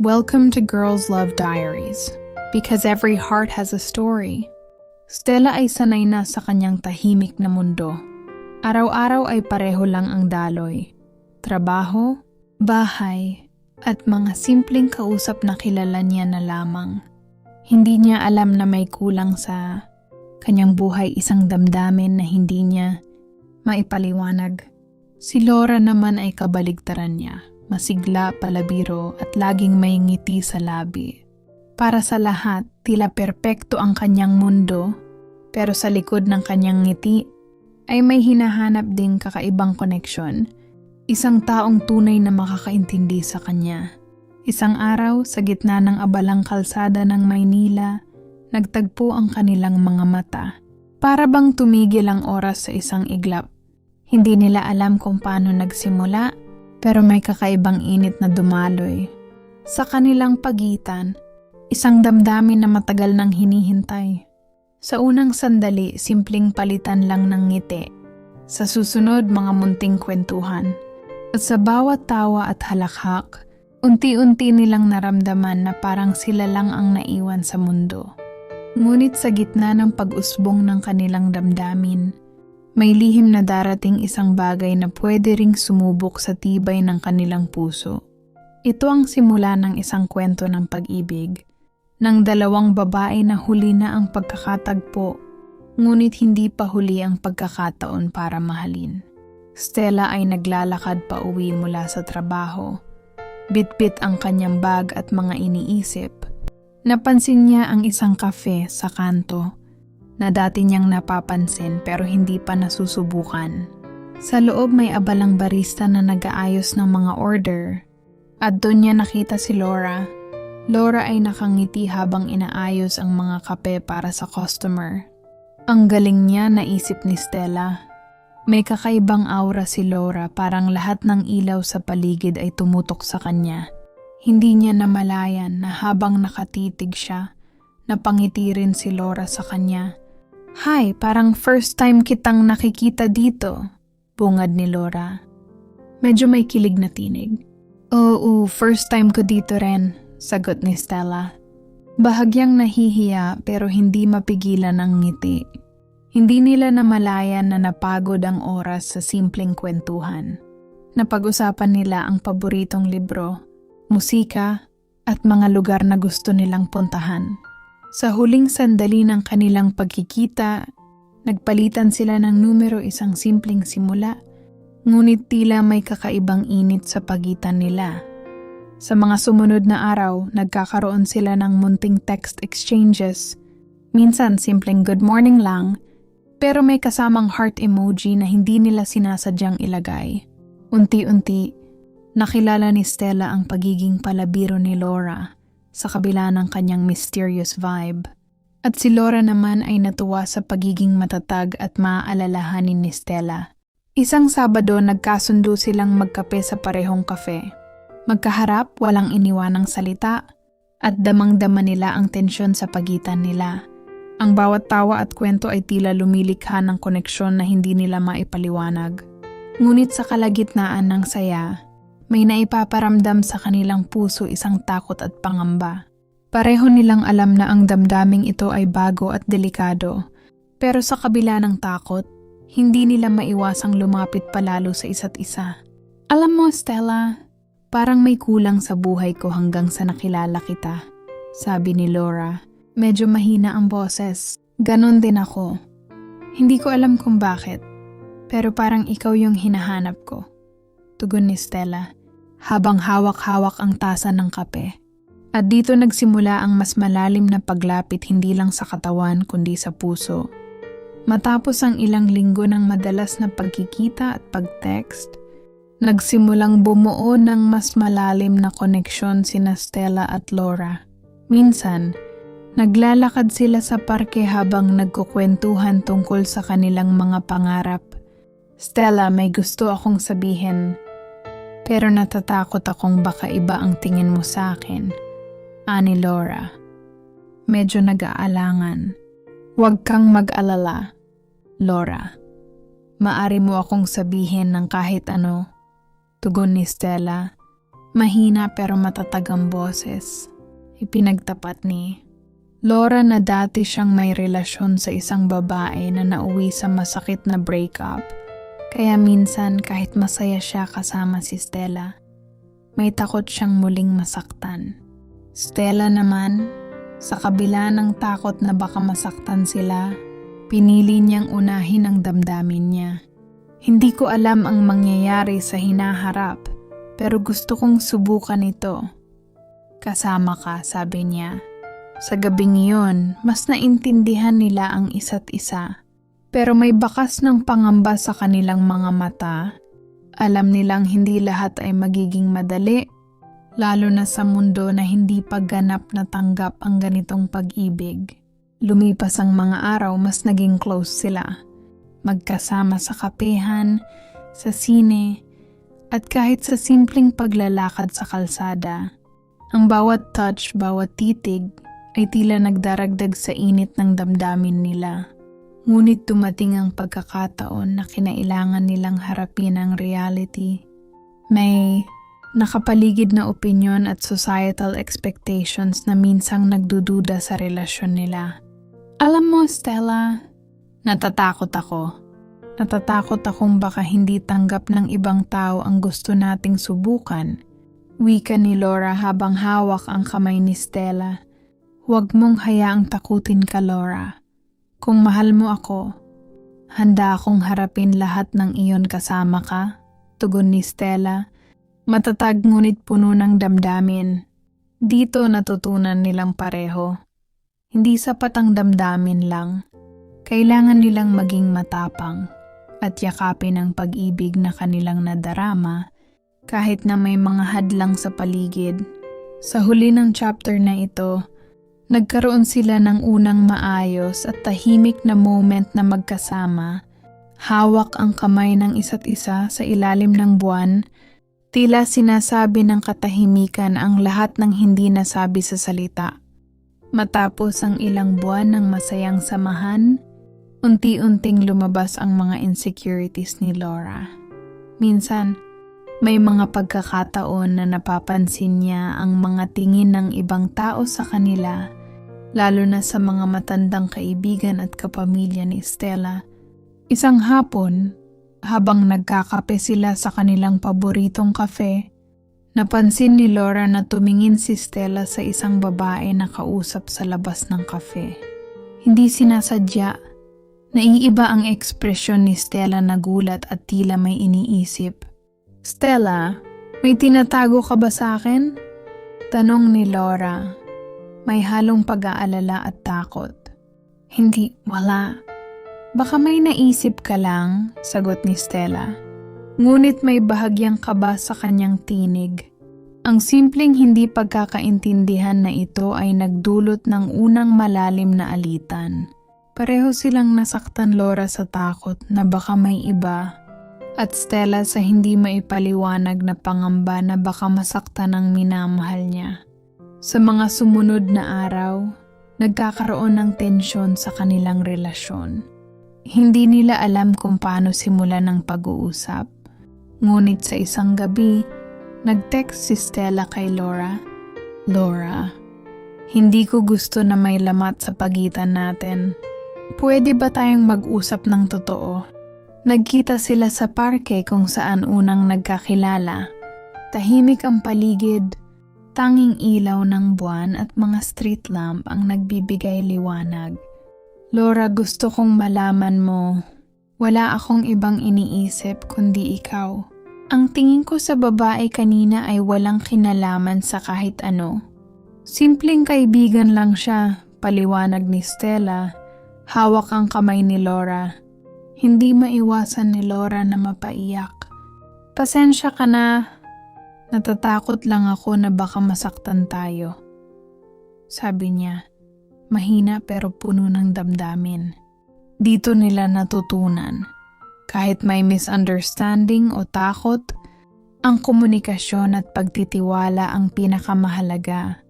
Welcome to Girls Love Diaries, because every heart has a story. Stella ay sanay na sa kanyang tahimik na mundo. Araw-araw ay pareho lang ang daloy. Trabaho, bahay, at mga simpleng kausap na kilala niya na lamang. Hindi niya alam na may kulang sa kanyang buhay, isang damdamin na hindi niya maipaliwanag. Si Laura naman ay kabaligtaran niya, masigla, palabiro at laging may ngiti sa labi. Para sa lahat, tila perpekto ang kanyang mundo, pero sa likod ng kanyang ngiti ay may hinahanap ding kakaibang koneksyon, isang taong tunay na makakaintindi sa kanya. Isang araw, sa gitna ng abalang kalsada ng Maynila, nagtagpo ang kanilang mga mata. Para bang tumigil ang oras sa isang iglap. Hindi nila alam kung paano nagsimula, pero may kakaibang init na dumaloy. Sa kanilang pagitan, isang damdamin na matagal nang hinihintay. Sa unang sandali, simpleng palitan lang ng ngiti. Sa susunod, mga munting kwentuhan. At sa bawat tawa at halakhak, unti-unti nilang naramdaman na parang sila lang ang naiwan sa mundo. Ngunit sa gitna ng pag-usbong ng kanilang damdamin, may lihim na darating isang bagay na pwede ring sumubok sa tibay ng kanilang puso. Ito ang simula ng isang kwento ng pag-ibig, ng dalawang babae na huli na ang pagkakatagpo, ngunit hindi pa huli ang pagkakataon para mahalin. Stella ay naglalakad pa uwi mula sa trabaho. Bitbit ang kanyang bag at mga iniisip. Napansin niya ang isang kafe sa kanto na dati niyang napapansin pero hindi pa nasusubukan. Sa loob may abalang barista na nag-aayos ng mga order at doon niya nakita si Laura. Laura ay nakangiti habang inaayos ang mga kape para sa customer. Ang galing niya, naisip ni Stella. May kakaibang aura si Laura, parang lahat ng ilaw sa paligid ay tumutok sa kanya. Hindi niya namalayan na habang nakatitig siya, napangiti rin si Laura sa kanya. "Hi, parang first time kitang nakikita dito," bungad ni Laura. Medyo may kilig na tinig. "Oo, first time ko dito rin," sagot ni Stella. Bahagyang nahihiya pero hindi mapigilan ang ngiti. Hindi nila namalayan na napagod ang oras sa simpleng kwentuhan. Napag-usapan nila ang paboritong libro, musika, at mga lugar na gusto nilang puntahan. Sa huling sandali ng kanilang pagkikita, nagpalitan sila ng numero, isang simpleng simula, ngunit tila may kakaibang init sa pagitan nila. Sa mga sumunod na araw, nagkakaroon sila ng munting text exchanges. Minsan simpleng good morning lang, pero may kasamang heart emoji na hindi nila sinasadyang ilagay. Unti-unti, nakilala ni Stella ang pagiging palabiro ni Laura sa kabila ng kanyang mysterious vibe. At si Laura naman ay natuwa sa pagiging matatag at maaalalahanin ni Stella. Isang Sabado, nagkasundo silang magkape sa parehong kafe. Magkaharap, walang iniwanang salita, at damang-dama nila ang tensyon sa pagitan nila. Ang bawat tawa at kwento ay tila lumilikha ng koneksyon na hindi nila maipaliwanag. Ngunit sa kalagitnaan ng saya, may naipaparamdam sa kanilang puso isang takot at pangamba. Pareho nilang alam na ang damdaming ito ay bago at delikado, pero sa kabila ng takot, hindi nila maiwasang lumapit palalo sa isa't isa. "Alam mo, Stella, parang may kulang sa buhay ko hanggang sa nakilala kita," sabi ni Laura. Medyo mahina ang boses. "Ganon din ako. Hindi ko alam kung bakit, pero parang ikaw yung hinahanap ko," tugon ni Stella, habang hawak-hawak ang tasa ng kape. At dito nagsimula ang mas malalim na paglapit, hindi lang sa katawan kundi sa puso. Matapos ang ilang linggo ng madalas na pagkikita at pag-text, nagsimulang bumuo ng mas malalim na koneksyon sina Stella at Laura. Minsan, naglalakad sila sa parke habang nagkukwentuhan tungkol sa kanilang mga pangarap. "Stella, may gusto akong sabihin, pero natatakot akong baka iba ang tingin mo sa akin," ani Laura. Medyo nag-aalangan. "Huwag kang mag-alala, Laura. Maari mo akong sabihin ng kahit ano," tugon ni Stella. Mahina pero matatag ang boses. Ipinagtapat ni Laura na dati siyang may relasyon sa isang babae na nauwi sa masakit na breakup. Kaya minsan kahit masaya siya kasama si Stella, may takot siyang muling masaktan. Stella naman, sa kabila ng takot na baka masaktan sila, pinili niyang unahin ang damdamin niya. Hindi ko alam ang mangyayari sa hinaharap, pero gusto kong subukan ito. Kasama ka, sabi niya. Sa gabing iyon, mas naintindihan nila ang isa't isa. Pero may bakas ng pangamba sa kanilang mga mata. Alam nilang hindi lahat ay magiging madali, lalo na sa mundo na hindi pagganap na tanggap ang ganitong pag-ibig. Lumipas ang mga araw, mas naging close sila. Magkasama sa kapehan, sa sine, at kahit sa simpleng paglalakad sa kalsada. Ang bawat touch, bawat titig ay tila nagdaragdag sa init ng damdamin nila. Ngunit dumating ang pagkakataon na kinailangan nilang harapin ang reality. May nakapaligid na opinyon at societal expectations na minsang nagdududa sa relasyon nila. Alam mo, Stella, natatakot ako. Natatakot akong baka hindi tanggap ng ibang tao ang gusto nating subukan. Wika ni Laura habang hawak ang kamay ni Stella. Huwag mong hayaang takutin ka, Laura. Kung mahal mo ako, handa akong harapin lahat ng iyon kasama ka, tugon ni Stella. Matatag ngunit puno ng damdamin. Dito natutunan nilang pareho. Hindi sapat ang damdamin lang. Kailangan nilang maging matapang at yakapin ang pag-ibig na kanilang nadarama kahit na may mga hadlang sa paligid. Sa huli ng chapter na ito, nagkaroon sila ng unang maayos at tahimik na moment na magkasama. Hawak ang kamay ng isa't isa sa ilalim ng buwan. Tila sinasabi ng katahimikan ang lahat ng hindi nasabi sa salita. Matapos ang ilang buwan ng masayang samahan, unti-unting lumabas ang mga insecurities ni Laura. Minsan, may mga pagkakataon na napapansin niya ang mga tingin ng ibang tao sa kanila, lalo na sa mga matandang kaibigan at kapamilya ni Stella. Isang hapon, habang nagkakape sila sa kanilang paboritong kafe, napansin ni Laura na tumingin si Stella sa isang babae na kausap sa labas ng kafe. Hindi sinasadya, naiiba ang ekspresyon ni Stella na gulat at tila may iniisip. Stella, may tinatago ka ba sa akin? Tanong ni Laura. May halong pag-aalala at takot. Hindi, wala. Baka may naisip ka lang, sagot ni Stella. Ngunit may bahagyang kaba sa kanyang tinig. Ang simpleng hindi pagkakaintindihan na ito ay nagdulot ng unang malalim na alitan. Pareho silang nasaktan, Laura sa takot na baka may iba, at Stella sa hindi maipaliwanag na pangamba na baka masaktan ang minamahal niya. Sa mga sumunod na araw, nagkakaroon ng tensyon sa kanilang relasyon. Hindi nila alam kung paano simulan ang pag-uusap. Ngunit sa isang gabi, nag-text si Stella kay Laura. Laura, hindi ko gusto na may lamat sa pagitan natin. Pwede ba tayong mag-usap ng totoo? Nagkita sila sa parke kung saan unang nagkakilala. Tahimik ang paligid, tanging ilaw ng buwan at mga street lamp ang nagbibigay liwanag. Laura, gusto kong malaman mo, wala akong ibang iniisip kundi ikaw. Ang tingin ko sa babae kanina ay walang kinalaman sa kahit ano. Simpleng kaibigan lang siya, paliwanag ni Stella. Hawak ang kamay ni Laura. Hindi maiwasan ni Laura na mapaiyak. Pasensya ka na. Natatakot lang ako na baka masaktan tayo. Sabi niya, mahina pero puno ng damdamin. Dito nila natutunan. Kahit may misunderstanding o takot, ang komunikasyon at pagtitiwala ang pinakamahalaga.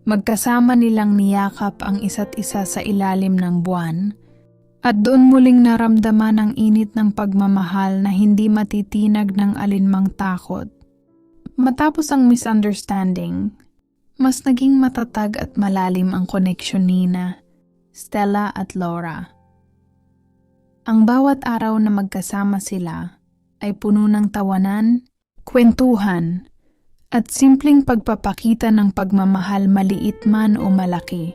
Magkasama nilang niyakap ang isa't isa sa ilalim ng buwan, at doon muling naramdaman ang init ng pagmamahal na hindi matitinag ng alinmang takot. Matapos ang misunderstanding, mas naging matatag at malalim ang koneksyon nina, Stella at Laura. Ang bawat araw na magkasama sila ay puno ng tawanan, kwentuhan, at simpleng pagpapakita ng pagmamahal maliit man o malaki.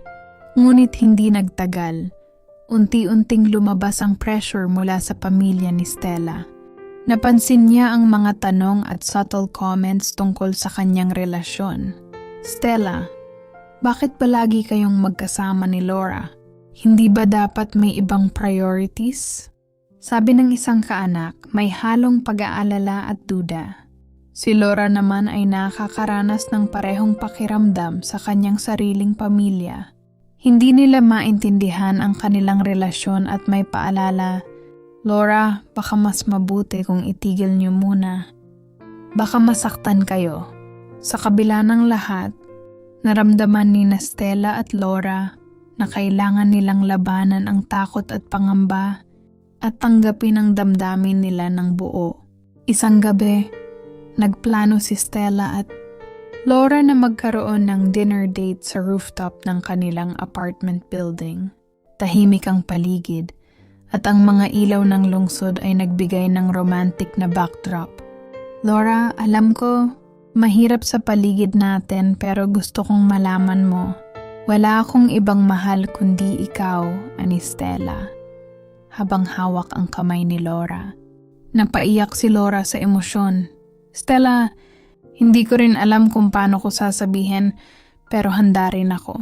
Ngunit hindi nagtagal, unti-unting lumabas ang pressure mula sa pamilya ni Stella. Napansin niya ang mga tanong at subtle comments tungkol sa kanyang relasyon. Stella, bakit palagi kayong magkasama ni Laura? Hindi ba dapat may ibang priorities? Sabi ng isang kaanak, may halong pag-aalala at duda. Si Laura naman ay nakakaranas ng parehong pakiramdam sa kanyang sariling pamilya. Hindi nila maintindihan ang kanilang relasyon at may paalala, Laura, baka mas mabuti kung itigil niyo muna. Baka masaktan kayo. Sa kabila ng lahat, naramdaman ni Stella at Laura na kailangan nilang labanan ang takot at pangamba at tanggapin ang damdamin nila ng buo. Isang gabi, nagplano si Stella at Laura na magkaroon ng dinner date sa rooftop ng kanilang apartment building. Tahimik ang paligid at ang mga ilaw ng lungsod ay nagbigay ng romantic na backdrop. Laura, alam ko, mahirap sa paligid natin pero gusto kong malaman mo. Wala akong ibang mahal kundi ikaw, ani Stella. Habang hawak ang kamay ni Laura. Napaiyak si Laura sa emosyon. Stella, hindi ko rin alam kung paano ko sasabihin pero handa rin ako.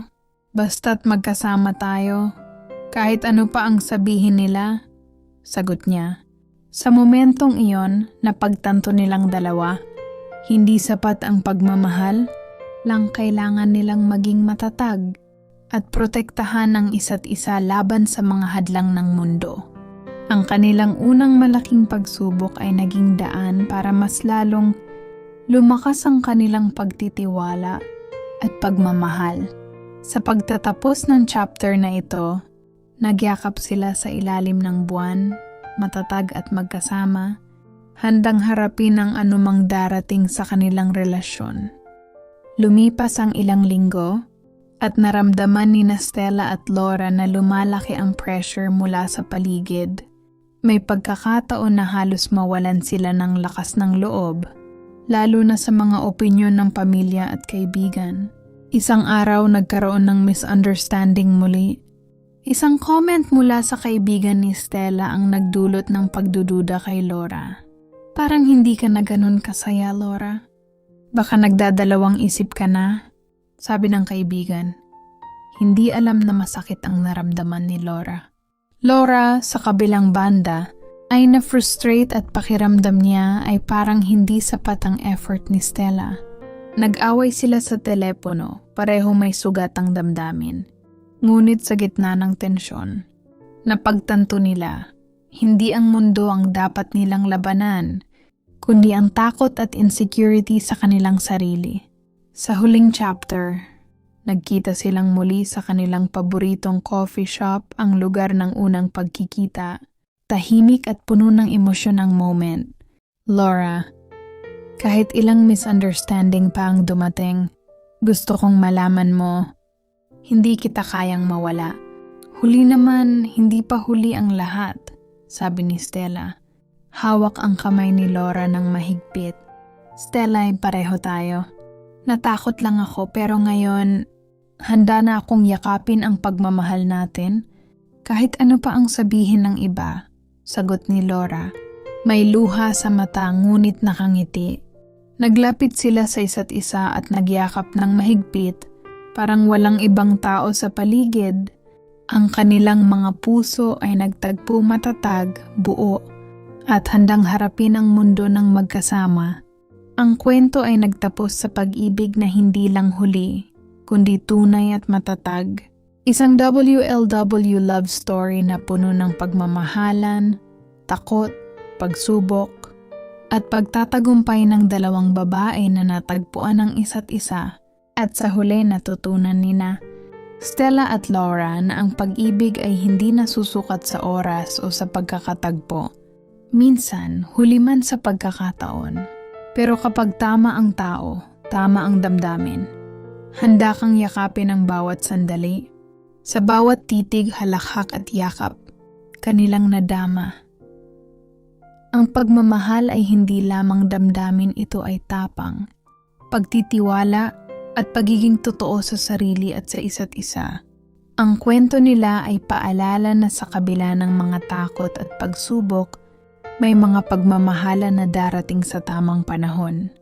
Basta't magkasama tayo. Kahit ano pa ang sabihin nila, sagot niya. Sa momentong iyon, napagtanto nilang dalawa, hindi sapat ang pagmamahal, lang kailangan nilang maging matatag at protektahan ang isa't isa laban sa mga hadlang ng mundo. Ang kanilang unang malaking pagsubok ay naging daan para mas lalong lumakas ang kanilang pagtitiwala at pagmamahal. Sa pagtatapos ng chapter na ito, nagyakap sila sa ilalim ng buwan, matatag at magkasama, handang harapin ang anumang darating sa kanilang relasyon. Lumipas ang ilang linggo, at naramdaman ni Stella at Laura na lumalaki ang pressure mula sa paligid. May pagkakataon na halos mawalan sila ng lakas ng loob, lalo na sa mga opinyon ng pamilya at kaibigan. Isang araw nagkaroon ng misunderstanding muli. Isang comment mula sa kaibigan ni Stella ang nagdulot ng pagdududa kay Laura. Parang hindi ka na ganun kasaya, Laura. Baka nagdadalawang isip ka na, sabi ng kaibigan. Hindi alam na masakit ang naramdaman ni Laura. Laura, sa kabilang banda, ay na-frustrate at pakiramdam niya ay parang hindi sapat ang effort ni Stella. Nag-away sila sa telepono, pareho may sugat ang damdamin. Ngunit sa gitna ng tensyon, napagtanto nila, hindi ang mundo ang dapat nilang labanan, kundi ang takot at insecurity sa kanilang sarili. Sa huling chapter, nagkita silang muli sa kanilang paboritong coffee shop, ang lugar ng unang pagkikita. Tahimik at puno ng emosyon ang moment. Laura, kahit ilang misunderstanding pa ang dumating, gusto kong malaman mo, hindi kita kayang mawala. Huli naman, hindi pa huli ang lahat, sabi ni Stella. Hawak ang kamay ni Laura ng mahigpit. Stella, pareho tayo. Natakot lang ako pero ngayon, handa na akong yakapin ang pagmamahal natin. Kahit ano pa ang sabihin ng iba, sagot ni Laura. May luha sa mata ngunit nakangiti. Naglapit sila sa isa't isa at nagyakap ng mahigpit. Parang walang ibang tao sa paligid. Ang kanilang mga puso ay nagtagpo matatag, buo, at handang harapin ang mundo ng magkasama. Ang kwento ay nagtapos sa pag-ibig na hindi lang huli, kundi tunay at matatag. Isang WLW love story na puno ng pagmamahalan, takot, pagsubok, at pagtatagumpay ng dalawang babae na natagpuan ng isa't isa. At sa huli natutunan nina Stella at Laura na ang pag-ibig ay hindi nasusukat sa oras o sa pagkakatagpo. Minsan, huli man sa pagkakataon. Pero kapag tama ang tao, tama ang damdamin. Handa kang yakapin ang bawat sandali. Sa bawat titig, halakhak at yakap, kanilang nadama. Ang pagmamahal ay hindi lamang damdamin, ito ay tapang, pagtitiwala at pagiging totoo sa sarili at sa isa't isa. Ang kwento nila ay paalala na sa kabila ng mga takot at pagsubok, may mga pagmamahala na darating sa tamang panahon.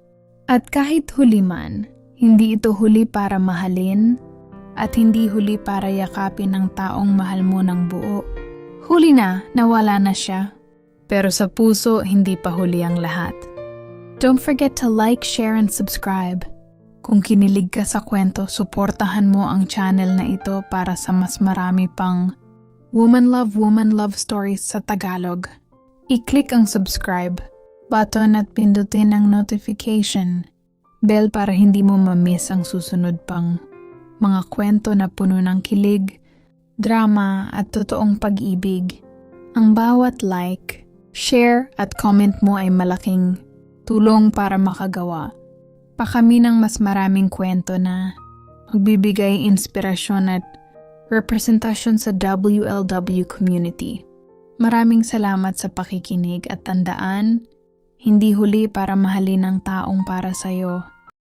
At kahit huli man, hindi ito huli para mahalin at hindi huli para yakapin ang taong mahal mo ng buo. Huli na, nawala na siya. Pero sa puso, hindi pa huli ang lahat. Don't forget to like, share, and subscribe. Kung kinilig ka sa kwento, suportahan mo ang channel na ito para sa mas marami pang woman love stories sa Tagalog. I-click ang subscribe button at pindutin ang notification bell para hindi mo ma-miss ang susunod pang mga kwento na puno ng kilig, drama at totoong pag-ibig. Ang bawat like, share at comment mo ay malaking tulong para makagawa pa kami ng mas maraming kwento na magbibigay inspirasyon at representasyon sa WLW community. Maraming salamat sa pakikinig at tandaan, hindi huli para mahalin ang taong para sa'yo.